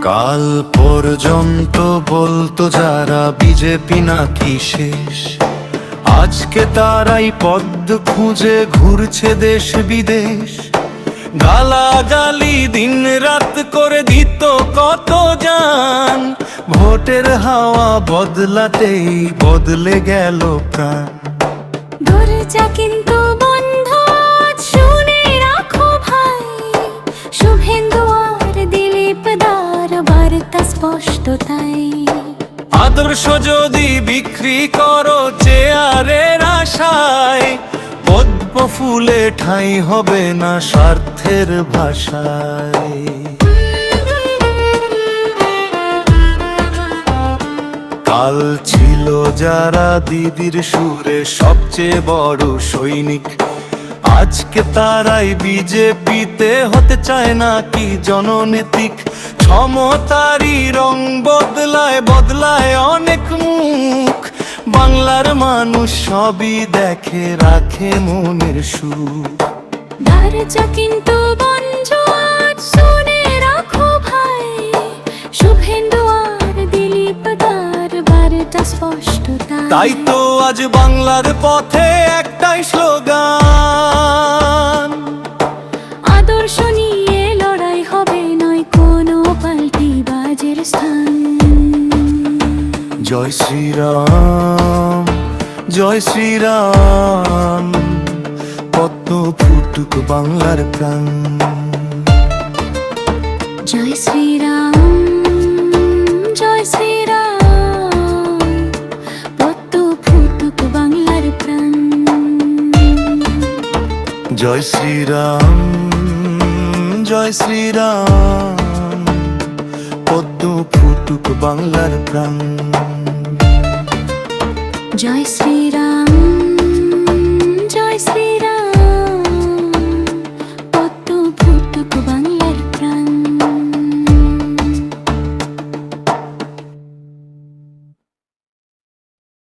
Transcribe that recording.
কাল পর্যন্ত বলতো যারা বিজেপি নাকি শেষ, আজকে তারাই পদ্ম খুঁজে ঘুরছে দেশ বিদেশ। গালাগালি দিন রাত করে দিত কত জান, ভোটের হাওয়া বদলাতেই বদলে গেল প্রাণ। দরজা কিন্তু বন্ধ, শুনে রাখো ভাই, শুভেন্দু আর দিলীপ দার বার্তা স্পষ্ট তাই। আদর্শ যদি বিক্রি করো চেয়ারের আশায়, পদ্ম ফুলে ঠাঁই হবে না স্বার্থের ভাষায়। কাল ছিল যারা দিদির সুরে সবচেয়ে বড় সৈনিক, আজকে তারাই বিজেপিতে হতে চায় না কি জননীতিক। ক্ষমতারই রং বদলায় বদলায় অনেক মুখ, বাংলার মানুষ সবই দেখে রাখে মনের সুখ। দরজা কিন্তু বন্ধ, শুনে রাখো ভাই, শুভেন্দু আর দিলীপ দার বার্তা স্পষ্ট তাই তো আজ বাংলার পথে একটাই স্লোগান, আদর্শ নিয়ে লড়াই হবে, নয় কোনো পাল্টি বাজের স্থান। জয় শ্রীরাম, জয় শ্রীরাম, পদ্ম ফুটুক বাংলার প্রাণ। জয় শ্রীরাম, জয় শ্রীরাম, পদ্ম ফুটুক বাংলার প্রাণ। জয় শ্রীরাম, জয় শ্রীরাম, পদ্ম ফুটুক বাংলার প্রাণ। জয় শ্রী